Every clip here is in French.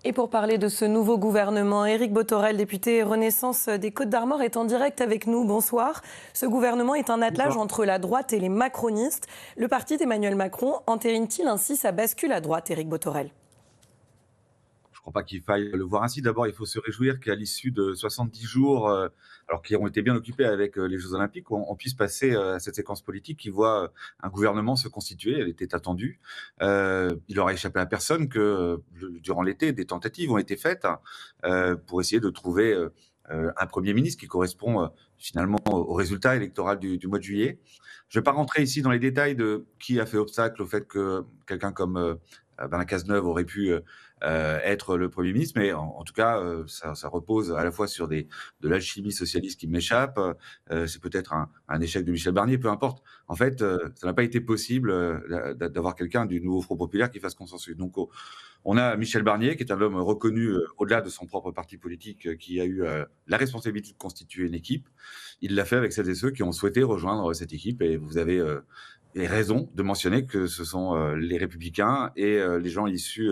Et pour parler de ce nouveau gouvernement, Éric Bothorel, député Renaissance des Côtes-d'Armor, est en direct avec nous. Bonsoir. Ce gouvernement est un attelage entre la droite et les macronistes. Le parti d'Emmanuel Macron entérine-t-il ainsi sa bascule à droite, Éric Bothorel? Je ne crois pas qu'il faille le voir ainsi. D'abord, il faut se réjouir qu'à l'issue de 70 jours, alors qui ont été bien occupés avec les Jeux Olympiques, on puisse passer à cette séquence politique qui voit un gouvernement se constituer. Elle était attendue. Il aura échappé à personne que durant l'été, des tentatives ont été faites pour essayer de trouver un Premier ministre qui correspond finalement au résultat électoral du mois de juillet. Je ne vais pas rentrer ici dans les détails de qui a fait obstacle au fait que quelqu'un comme Bernard Cazeneuve aurait pu être le Premier ministre, mais en tout cas, ça repose à la fois sur de l'alchimie socialiste qui m'échappe, c'est peut-être un échec de Michel Barnier, peu importe. En fait, ça n'a pas été possible d'avoir quelqu'un du nouveau Front populaire qui fasse consensus. Donc, on a Michel Barnier, qui est un homme reconnu au-delà de son propre parti politique, qui a eu la responsabilité de constituer une équipe. Il l'a fait avec celles et ceux qui ont souhaité rejoindre cette équipe, et vous avez raison de mentionner que ce sont les Républicains et les gens issus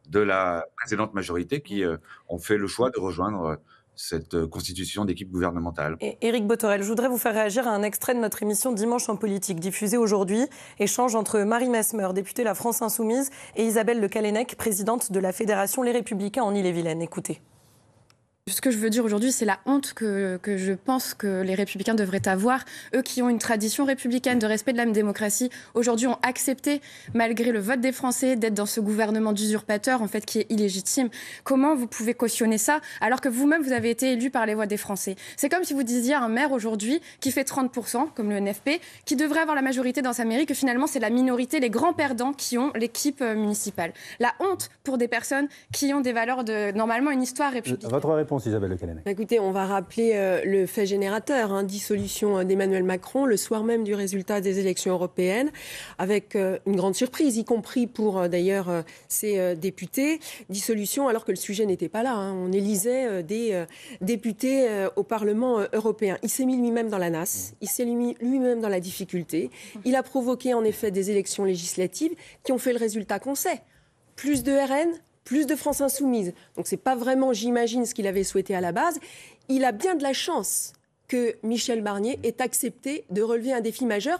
de la précédente majorité qui ont fait le choix de rejoindre cette constitution d'équipe gouvernementale. Et Éric Bothorel, je voudrais vous faire réagir à un extrait de notre émission Dimanche en politique, diffusée aujourd'hui. Échange entre Marie Mesmer, députée La France Insoumise, et Isabelle Le Callennec, présidente de la Fédération Les Républicains en Ille-et-Vilaine. Écoutez. Ce que je veux dire aujourd'hui, c'est la honte que je pense que les Républicains devraient avoir. Eux qui ont une tradition républicaine de respect de la démocratie, aujourd'hui ont accepté, malgré le vote des Français, d'être dans ce gouvernement d'usurpateurs, en fait, qui est illégitime. Comment vous pouvez cautionner ça, alors que vous-même, vous avez été élu par les voix des Français? C'est comme si vous disiez à un maire aujourd'hui, qui fait 30%, comme le NFP, qui devrait avoir la majorité dans sa mairie, que finalement, c'est la minorité, les grands perdants qui ont l'équipe municipale. La honte pour des personnes qui ont des valeurs normalement, une histoire républicaine. Votre réponse, Isabelle Le Callennec. Écoutez, on va rappeler le fait générateur, dissolution d'Emmanuel Macron le soir même du résultat des élections européennes, avec une grande surprise, y compris pour d'ailleurs ces députés. Dissolution alors que le sujet n'était pas là. On élisait des députés au Parlement européen. Il s'est mis lui-même dans la nasse, il s'est mis lui-même dans la difficulté. Il a provoqué en effet des élections législatives qui ont fait le résultat qu'on sait. Plus de RN, plus de France Insoumise. Donc c'est pas vraiment, j'imagine, ce qu'il avait souhaité à la base. Il a bien de la chance que Michel Barnier ait accepté de relever un défi majeur.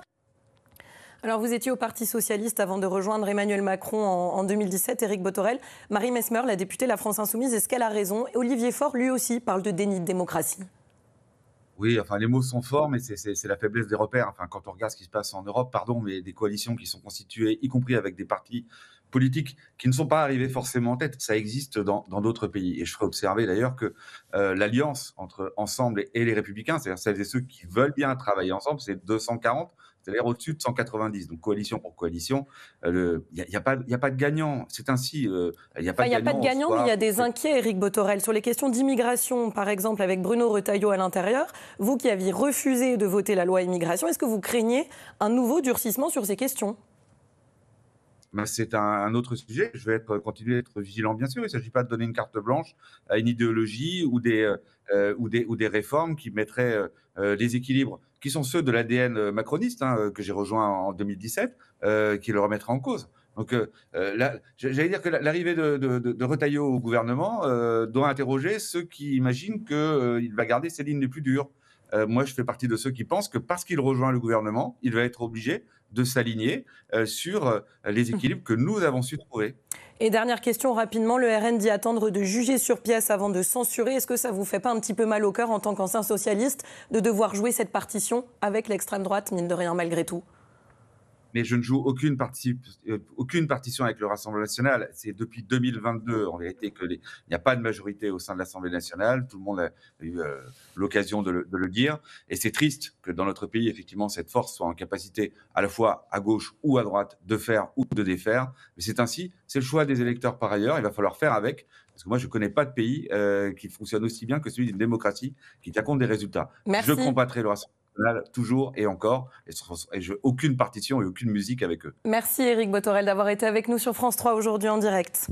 Alors vous étiez au Parti Socialiste avant de rejoindre Emmanuel Macron en 2017, Éric Bothorel. Marie Mesmer, la députée de La France Insoumise, est-ce qu'elle a raison? Olivier Faure, lui aussi, parle de déni de démocratie. Oui, enfin, les mots sont forts, mais c'est la faiblesse des repères. Enfin, quand on regarde ce qui se passe en Europe, mais des coalitions qui sont constituées, y compris avec des partis politiques qui ne sont pas arrivés forcément en tête, ça existe dans d'autres pays. Et je ferai observer d'ailleurs que l'alliance entre Ensemble et les Républicains, c'est-à-dire celles et ceux qui veulent bien travailler ensemble, c'est 240, c'est-à-dire au-dessus de 190. Donc coalition pour coalition, il n'y a pas de gagnant. C'est ainsi. Il n'y a pas de gagnant, mais il y a des inquiets, Éric Bothorel, sur les questions d'immigration, par exemple, avec Bruno Retailleau à l'intérieur. Vous qui aviez refusé de voter la loi immigration, est-ce que vous craignez un nouveau durcissement sur ces questions? C'est un autre sujet. Je vais continuer à être vigilant, bien sûr. Il ne s'agit pas de donner une carte blanche à une idéologie ou des réformes qui mettraient les équilibres qui sont ceux de l'ADN macroniste, que j'ai rejoint en 2017, qui le remettraient en cause. Donc j'allais dire que l'arrivée de Retailleau au gouvernement doit interroger ceux qui imaginent qu'il va garder ses lignes les plus dures. Moi, je fais partie de ceux qui pensent que parce qu'il rejoint le gouvernement, il va être obligé de s'aligner sur les équilibres que nous avons su trouver. Et dernière question rapidement, le RN dit attendre de juger sur pièce avant de censurer. Est-ce que ça vous fait pas un petit peu mal au cœur en tant qu'ancien socialiste de devoir jouer cette partition avec l'extrême droite, mine de rien, malgré tout? Mais je ne joue aucune partition avec le Rassemblement national. C'est depuis 2022, en vérité, qu'il n'y a pas de majorité au sein de l'Assemblée nationale. Tout le monde a eu l'occasion de le dire. Et c'est triste que dans notre pays, effectivement, cette force soit en capacité, à la fois à gauche ou à droite, de faire ou de défaire. Mais c'est ainsi, c'est le choix des électeurs par ailleurs. Il va falloir faire avec. Parce que moi, je ne connais pas de pays qui fonctionne aussi bien que celui d'une démocratie qui tient compte des résultats. Merci. Je combattrai le Rassemblement toujours et encore, et je aucune partition et aucune musique avec eux. Merci Éric Bothorel d'avoir été avec nous sur France 3 aujourd'hui en direct.